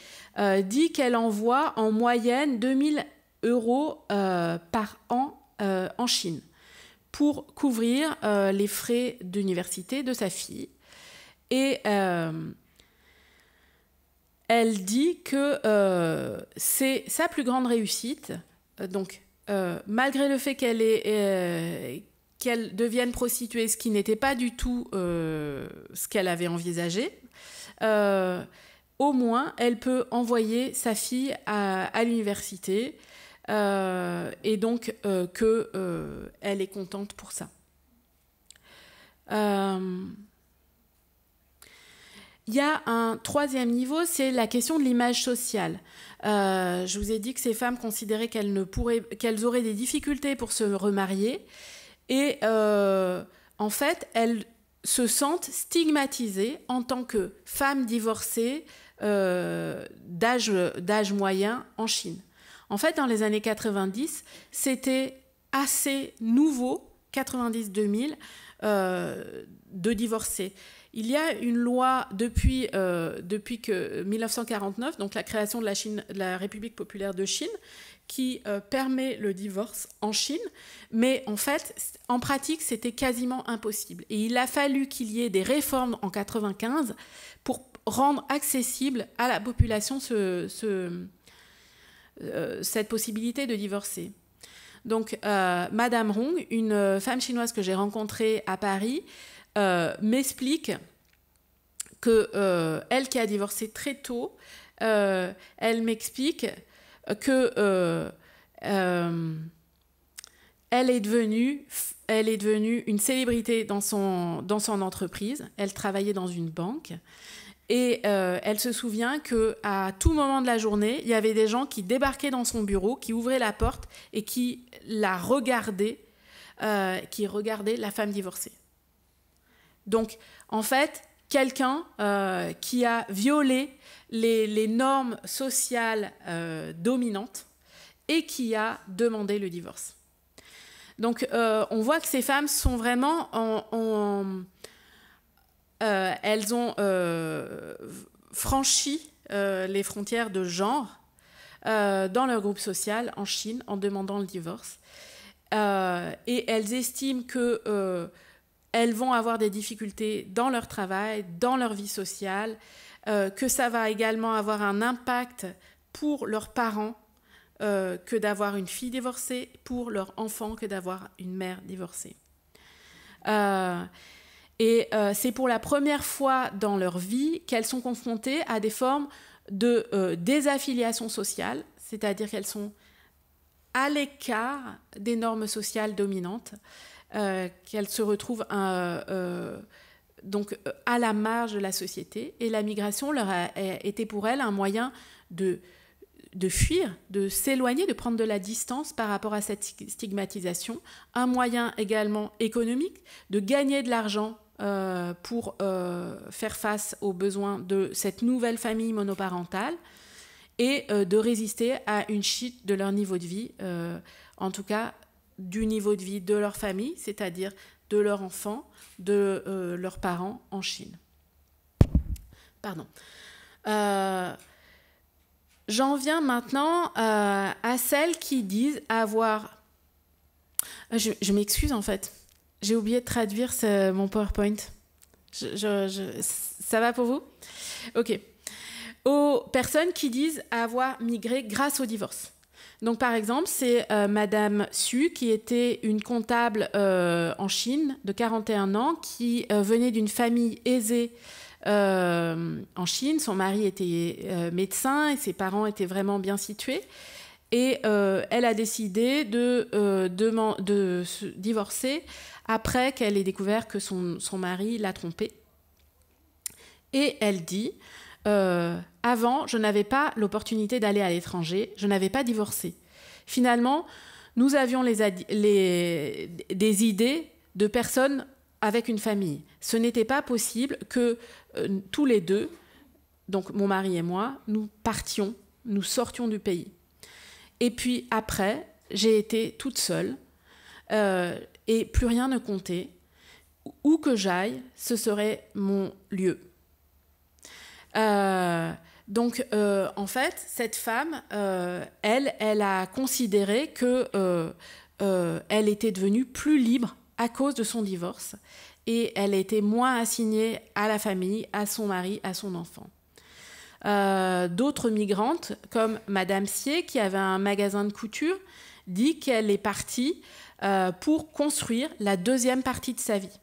[SPEAKER 2] dit qu'elle envoie en moyenne 2000 € par an en Chine pour couvrir les frais d'université de sa fille. Et elle dit que c'est sa plus grande réussite. Donc, malgré le fait qu'elle devienne prostituée, ce qui n'était pas du tout ce qu'elle avait envisagé, au moins, elle peut envoyer sa fille à l'université et donc qu'elle est contente pour ça. Il y a un troisième niveau, c'est la question de l'image sociale. Je vous ai dit que ces femmes considéraient qu'elles auraient des difficultés pour se remarier et en fait, elles se sentent stigmatisées en tant que femmes divorcées d'âge moyen en Chine. En fait, dans les années 90, c'était assez nouveau, 90-2000, de divorcer. Il y a une loi depuis 1949, donc la création de la République populaire de Chine, qui permet le divorce en Chine, mais en fait, en pratique, c'était quasiment impossible. Et il a fallu qu'il y ait des réformes en 1995 pour rendre accessible à la population cette possibilité de divorcer. Donc, Madame Hong, une femme chinoise que j'ai rencontrée à Paris, m'explique que elle qui a divorcé très tôt, elle m'explique que elle est devenue une célébrité dans son entreprise. Elle travaillait dans une banque et elle se souvient qu'à tout moment de la journée, il y avait des gens qui débarquaient dans son bureau, qui ouvraient la porte et qui la regardaient, qui regardaient la femme divorcée. Donc, en fait, quelqu'un qui a violé les normes sociales dominantes et qui a demandé le divorce. Donc, on voit que ces femmes sont vraiment elles ont franchi les frontières de genre dans leur groupe social en Chine en demandant le divorce. Et elles estiment que elles vont avoir des difficultés dans leur travail, dans leur vie sociale, que ça va également avoir un impact pour leurs parents que d'avoir une fille divorcée, pour leurs enfants que d'avoir une mère divorcée. Et c'est pour la première fois dans leur vie qu'elles sont confrontées à des formes de désaffiliation sociale, c'est-à-dire qu'elles sont à l'écart des normes sociales dominantes, qu'elles se retrouvent donc à la marge de la société. Et la migration leur a été pour elles un moyen de fuir, de s'éloigner, de prendre de la distance par rapport à cette stigmatisation. Un moyen également économique de gagner de l'argent pour faire face aux besoins de cette nouvelle famille monoparentale et de résister à une chute de leur niveau de vie, en tout cas du niveau de vie de leur famille, c'est-à-dire de leurs enfants, de leurs parents en Chine. Pardon. J'en viens maintenant à celles qui disent avoir... Je m'excuse en fait. J'ai oublié de traduire mon PowerPoint. Ça va pour vous ? Ok. Aux personnes qui disent avoir migré grâce au divorce. Donc, par exemple, c'est Madame Xu, qui était une comptable en Chine de 41 ans, qui venait d'une famille aisée en Chine. Son mari était médecin et ses parents étaient vraiment bien situés. Et elle a décidé de se divorcer après qu'elle ait découvert que son mari l'a trompée. Et elle dit... avant, je n'avais pas l'opportunité d'aller à l'étranger, je n'avais pas divorcé. Finalement, nous avions des idées de personnes avec une famille. Ce n'était pas possible que tous les deux, donc mon mari et moi, nous sortions du pays. Et puis après, j'ai été toute seule et plus rien ne comptait. Où que j'aille, ce serait mon lieu. En fait, cette femme, elle a considéré que elle était devenue plus libre à cause de son divorce et elle était moins assignée à la famille, à son mari, à son enfant. D'autres migrantes, comme Madame Sier, qui avait un magasin de couture, dit qu'elle est partie pour construire la deuxième partie de sa vie.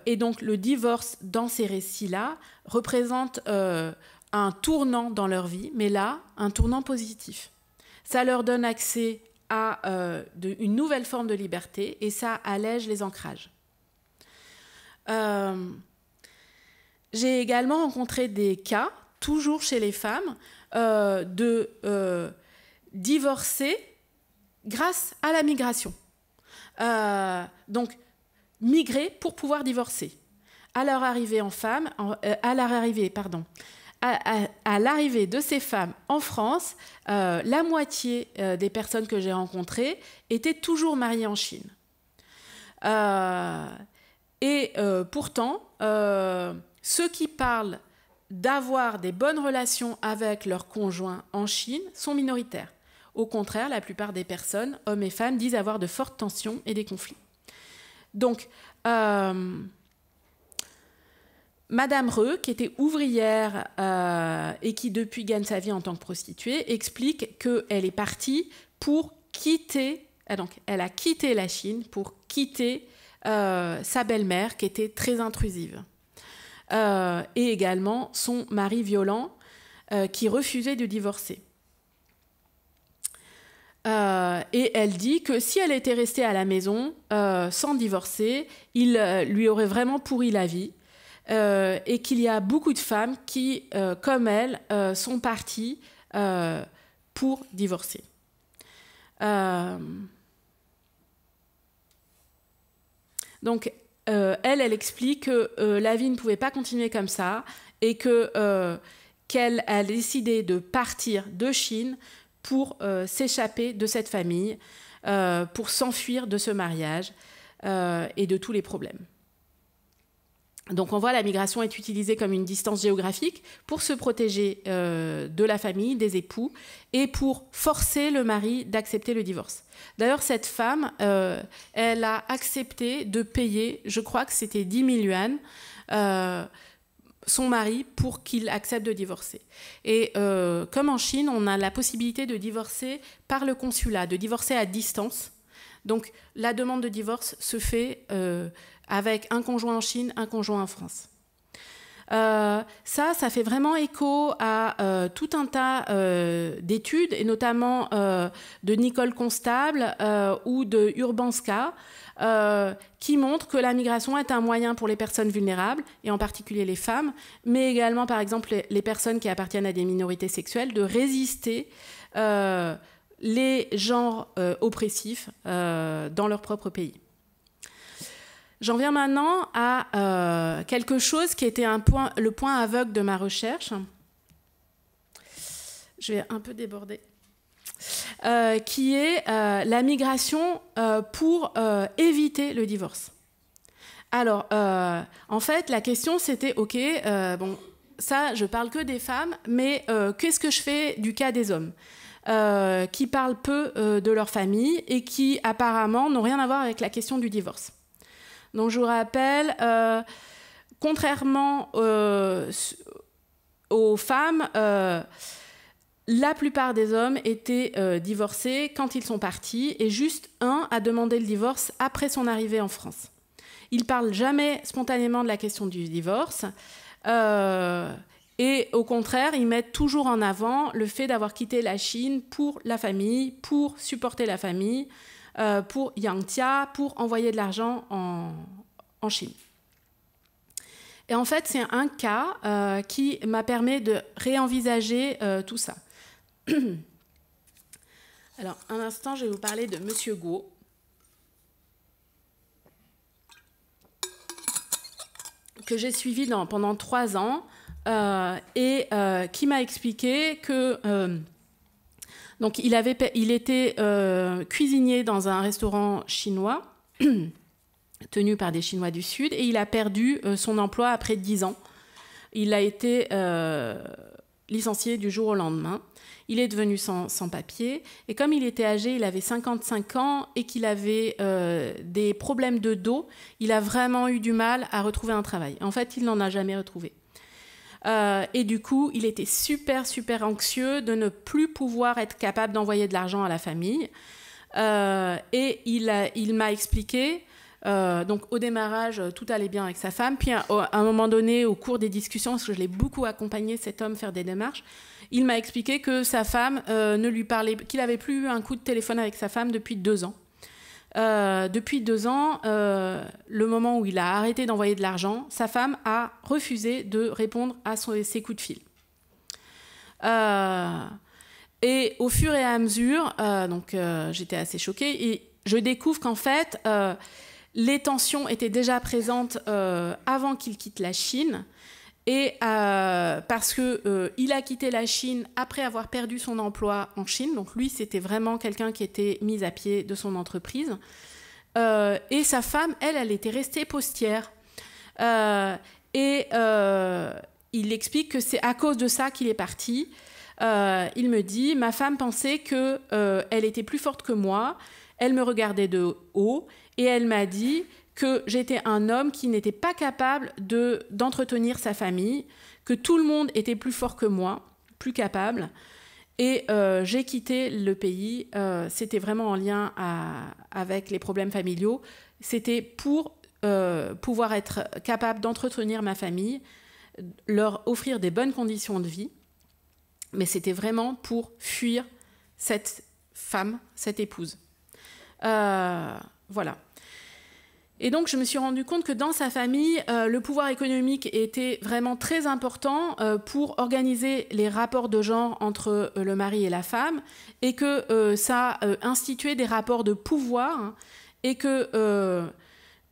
[SPEAKER 2] Et donc le divorce dans ces récits-là représente un tournant dans leur vie, mais là, un tournant positif. Ça leur donne accès à une nouvelle forme de liberté et ça allège les ancrages. J'ai également rencontré des cas, toujours chez les femmes, de divorcer grâce à la migration. Donc, migrer pour pouvoir divorcer. À leur arrivée à l'arrivée de ces femmes en France, la moitié des personnes que j'ai rencontrées étaient toujours mariées en Chine. Pourtant, ceux qui parlent d'avoir des bonnes relations avec leurs conjoints en Chine sont minoritaires. Au contraire, la plupart des personnes, hommes et femmes, disent avoir de fortes tensions et des conflits. Donc, Madame Reux, qui était ouvrière et qui depuis gagne sa vie en tant que prostituée, explique qu'elle est partie pour quitter, donc elle a quitté la Chine pour quitter sa belle-mère qui était très intrusive. Et également son mari violent qui refusait de divorcer. Et elle dit que si elle était restée à la maison sans divorcer, il lui aurait vraiment pourri la vie. Et qu'il y a beaucoup de femmes qui, comme elle, sont parties pour divorcer. Donc, elle explique que la vie ne pouvait pas continuer comme ça et qu'elle a décidé de partir de Chine pour s'échapper de cette famille, pour s'enfuir de ce mariage et de tous les problèmes. Donc on voit la migration est utilisée comme une distance géographique pour se protéger de la famille, des époux, et pour forcer le mari d'accepter le divorce. D'ailleurs, cette femme, elle a accepté de payer, je crois que c'était 10 000 yuan, son mari pour qu'il accepte de divorcer. Et comme en Chine, on a la possibilité de divorcer par le consulat, de divorcer à distance. Donc la demande de divorce se fait avec un conjoint en Chine, un conjoint en France. Ça fait vraiment écho à tout un tas d'études, et notamment de Nicole Constable ou de Urbanska, qui montrent que la migration est un moyen pour les personnes vulnérables, et en particulier les femmes, mais également, par exemple, les personnes qui appartiennent à des minorités sexuelles, de résister les genres oppressifs dans leur propre pays. J'en viens maintenant à quelque chose qui était le point aveugle de ma recherche. Je vais un peu déborder. Qui est la migration pour éviter le divorce. Alors, en fait, la question c'était, ok, bon, ça, je parle que des femmes, mais qu'est-ce que je fais du cas des hommes qui parlent peu de leur famille et qui, apparemment, n'ont rien à voir avec la question du divorce. Donc, je vous rappelle, contrairement aux femmes, la plupart des hommes étaient divorcés quand ils sont partis et juste un a demandé le divorce après son arrivée en France. Ils ne parlent jamais spontanément de la question du divorce et au contraire, ils mettent toujours en avant le fait d'avoir quitté la Chine pour la famille, pour supporter la famille, pour Yangtia, pour envoyer de l'argent en Chine. Et en fait, c'est un cas qui m'a permis de réenvisager tout ça. Alors, un instant, je vais vous parler de Monsieur Guo. Que j'ai suivi pendant 3 ans et qui m'a expliqué que... donc, il était cuisinier dans un restaurant chinois tenu par des Chinois du Sud et il a perdu son emploi après 10 ans. il a été licencié du jour au lendemain. Il est devenu sans papier. Et comme il était âgé, il avait 55 ans et qu'il avait des problèmes de dos, il a vraiment eu du mal à retrouver un travail. En fait, il n'en a jamais retrouvé. Et du coup, il était super anxieux de ne plus pouvoir être capable d'envoyer de l'argent à la famille. Et il m'a expliqué, donc au démarrage, tout allait bien avec sa femme. Puis à un moment donné, au cours des discussions, parce que je l'ai beaucoup accompagné, cet homme, faire des démarches, il m'a expliqué que sa femme ne lui parlait, qu'il n'avait plus eu un coup de téléphone avec sa femme depuis 2 ans. Depuis 2 ans, le moment où il a arrêté d'envoyer de l'argent, sa femme a refusé de répondre à ses coups de fil. Et au fur et à mesure, j'étais assez choquée, et je découvre qu'en fait, les tensions étaient déjà présentes avant qu'il quitte la Chine, et parce qu'il a quitté la Chine après avoir perdu son emploi en Chine. Donc lui, c'était vraiment quelqu'un qui était mis à pied de son entreprise. Et sa femme, elle était restée postière. Il explique que c'est à cause de ça qu'il est parti. Il me dit, ma femme pensait qu'elle était plus forte que moi, elle me regardait de haut et elle m'a dit que j'étais un homme qui n'était pas capable d'entretenir sa famille, que tout le monde était plus fort que moi, plus capable. Et j'ai quitté le pays, c'était vraiment en lien avec les problèmes familiaux. C'était pour pouvoir être capable d'entretenir ma famille, leur offrir des bonnes conditions de vie. Mais c'était vraiment pour fuir cette femme, cette épouse. Voilà. Et donc, je me suis rendu compte que dans sa famille, le pouvoir économique était vraiment très important pour organiser les rapports de genre entre le mari et la femme, et que ça instituait des rapports de pouvoir, et que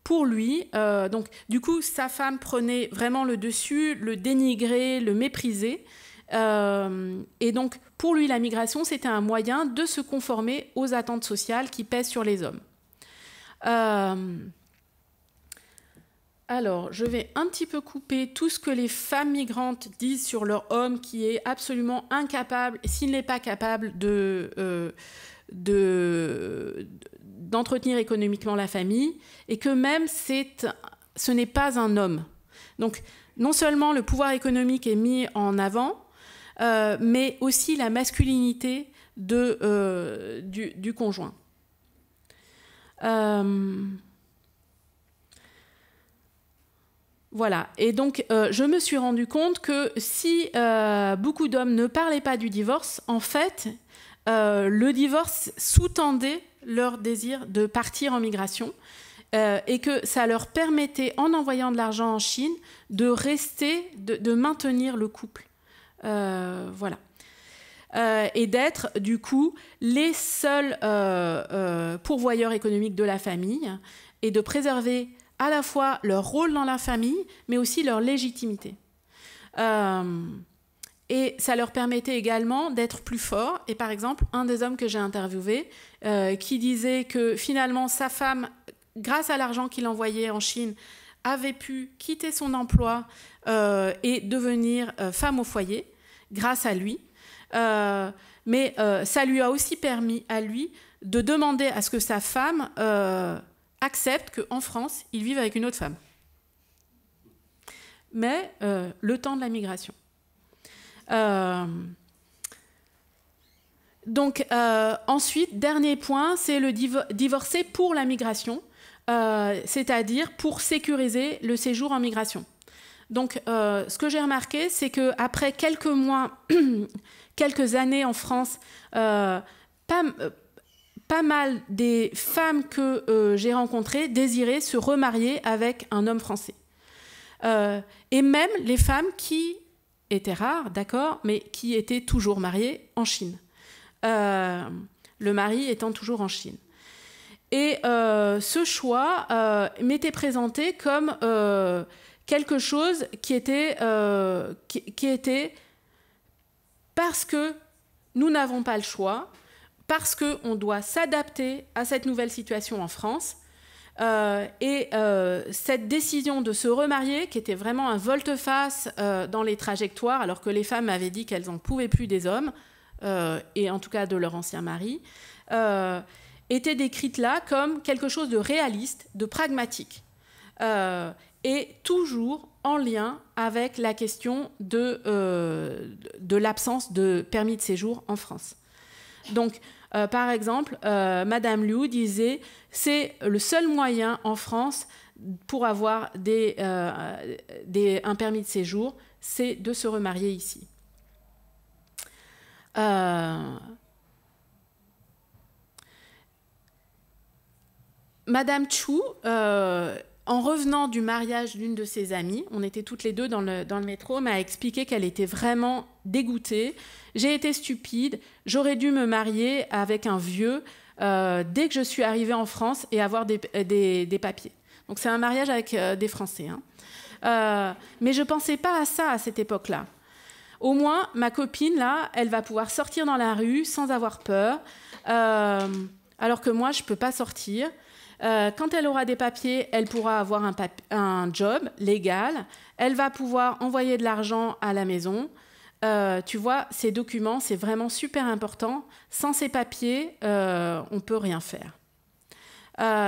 [SPEAKER 2] pour lui, donc du coup, sa femme prenait vraiment le dessus, le dénigrait, le méprisait. Et donc, pour lui, la migration, c'était un moyen de se conformer aux attentes sociales qui pèsent sur les hommes. Alors, je vais un petit peu couper tout ce que les femmes migrantes disent sur leur homme qui est absolument incapable, s'il n'est pas capable d'entretenir économiquement la famille, et que même ce n'est pas un homme. Donc, non seulement le pouvoir économique est mis en avant, mais aussi la masculinité du conjoint. Voilà, et donc je me suis rendu compte que si beaucoup d'hommes ne parlaient pas du divorce, en fait, le divorce sous-tendait leur désir de partir en migration, et que ça leur permettait, en envoyant de l'argent en Chine, de rester, de maintenir le couple. Voilà. Et d'être, du coup, les seuls pourvoyeurs économiques de la famille, et de préserver à la fois leur rôle dans la famille, mais aussi leur légitimité. Et ça leur permettait également d'être plus forts. Et par exemple, un des hommes que j'ai interviewé, qui disait que finalement, sa femme, grâce à l'argent qu'il envoyait en Chine, avait pu quitter son emploi et devenir femme au foyer, grâce à lui. Mais ça lui a aussi permis à lui de demander à ce que sa femme accepte qu'en France, il vive avec une autre femme. Mais le temps de la migration. Donc, ensuite, dernier point, c'est le divorcer pour la migration, c'est-à-dire pour sécuriser le séjour en migration. Donc, ce que j'ai remarqué, c'est qu'après quelques mois, quelques années en France, pas mal des femmes que j'ai rencontrées désiraient se remarier avec un homme français. Et même les femmes qui étaient rares, d'accord, mais qui étaient toujours mariées en Chine. Le mari étant toujours en Chine. Et ce choix m'était présenté comme quelque chose qui était parce que nous n'avons pas le choix, parce qu'on doit s'adapter à cette nouvelle situation en France, Cette décision de se remarier, qui était vraiment un volte-face dans les trajectoires, alors que les femmes avaient dit qu'elles n'en pouvaient plus des hommes, et en tout cas de leur ancien mari, était décrite là comme quelque chose de réaliste, de pragmatique, et toujours en lien avec la question de l'absence de permis de séjour en France. Donc, par exemple, Madame Liu disait « c'est le seul moyen en France pour avoir un permis de séjour, c'est de se remarier ici ». Madame Chu, en revenant du mariage d'une de ses amies, on était toutes les deux dans le métro, m'a expliqué qu'elle était vraiment dégoûtée. J'ai été stupide, j'aurais dû me marier avec un vieux dès que je suis arrivée en France et avoir des papiers. Donc c'est un mariage avec des Français. Hein. Mais je ne pensais pas à ça à cette époque-là. Au moins, ma copine, là, elle va pouvoir sortir dans la rue sans avoir peur, alors que moi, je ne peux pas sortir. Quand elle aura des papiers, elle pourra avoir un job légal. Elle va pouvoir envoyer de l'argent à la maison. Tu vois, ces documents, c'est vraiment super important. Sans ces papiers, on ne peut rien faire.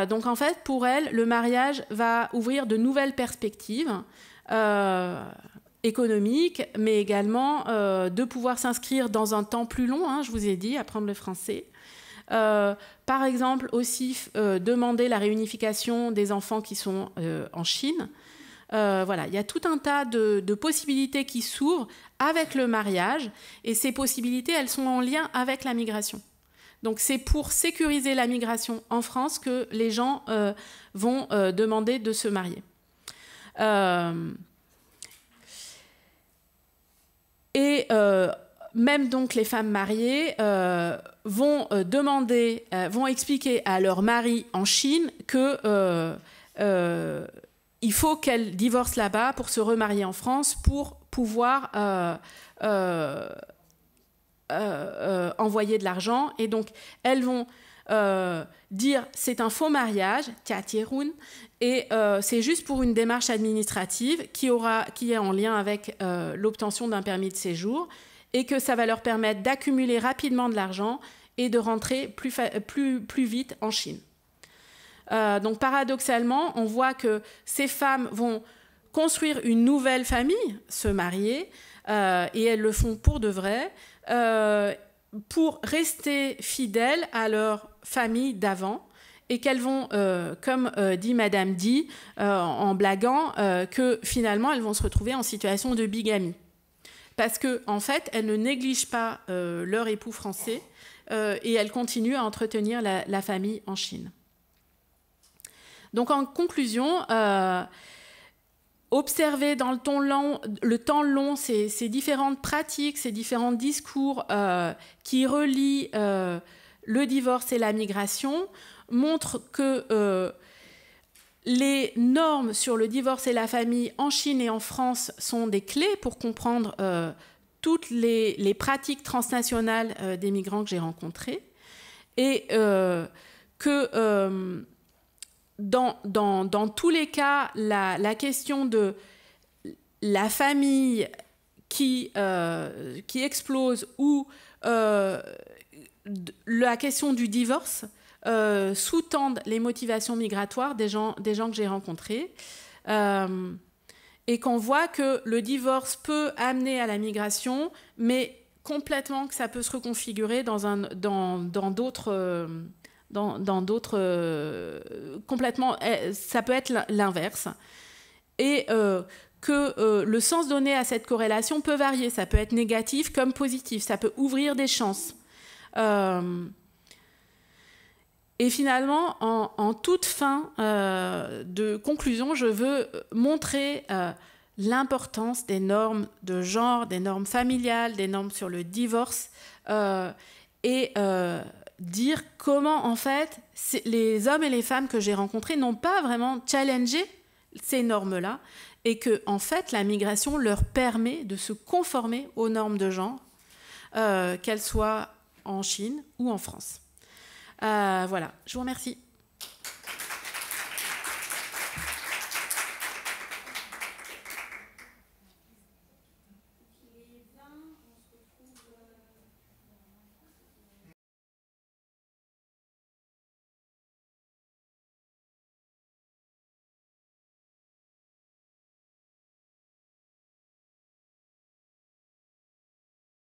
[SPEAKER 2] Donc, en fait, pour elle, le mariage va ouvrir de nouvelles perspectives économiques, mais également de pouvoir s'inscrire dans un temps plus long, hein, je vous ai dit, apprendre le français. Par exemple, aussi demander la réunification des enfants qui sont en Chine. Voilà, il y a tout un tas de possibilités qui s'ouvrent avec le mariage, et ces possibilités, elles sont en lien avec la migration. Donc, c'est pour sécuriser la migration en France que les gens vont demander de se marier. Même donc les femmes mariées vont vont expliquer à leur mari en Chine que il faut qu'elles divorcent là-bas pour se remarier en France pour pouvoir envoyer de l'argent. Et donc elles vont dire c'est un faux mariage, tiatierun, et c'est juste pour une démarche administrative qui est en lien avec l'obtention d'un permis de séjour, et que ça va leur permettre d'accumuler rapidement de l'argent et de rentrer plus vite en Chine. Donc paradoxalement, on voit que ces femmes vont construire une nouvelle famille, se marier, et elles le font pour de vrai, pour rester fidèles à leur famille d'avant, et qu'elles vont, comme dit Madame Di, en blaguant, que finalement elles vont se retrouver en situation de bigamie. Parce qu'en fait, elles ne négligent pas leur époux français et elles continuent à entretenir la famille en Chine. Donc en conclusion, observer dans le temps long ces différentes pratiques, ces différents discours qui relient le divorce et la migration montrent que les normes sur le divorce et la famille en Chine et en France sont des clés pour comprendre toutes les pratiques transnationales des migrants que j'ai rencontrés, et que dans tous les cas, la question de la famille qui explose ou la question du divorce sous-tendent les motivations migratoires des gens que j'ai rencontrés, et qu'on voit que le divorce peut amener à la migration, mais complètement que ça peut se reconfigurer dans d'autres complètement, ça peut être l'inverse, et que le sens donné à cette corrélation peut varier, ça peut être négatif comme positif, ça peut ouvrir des chances. Et finalement, en toute fin de conclusion, je veux montrer l'importance des normes de genre, des normes familiales, des normes sur le divorce, et dire comment, en fait, les hommes et les femmes que j'ai rencontrés n'ont pas vraiment challengé ces normes-là, et que, en fait, la migration leur permet de se conformer aux normes de genre, qu'elles soient en Chine ou en France. Voilà, je vous remercie.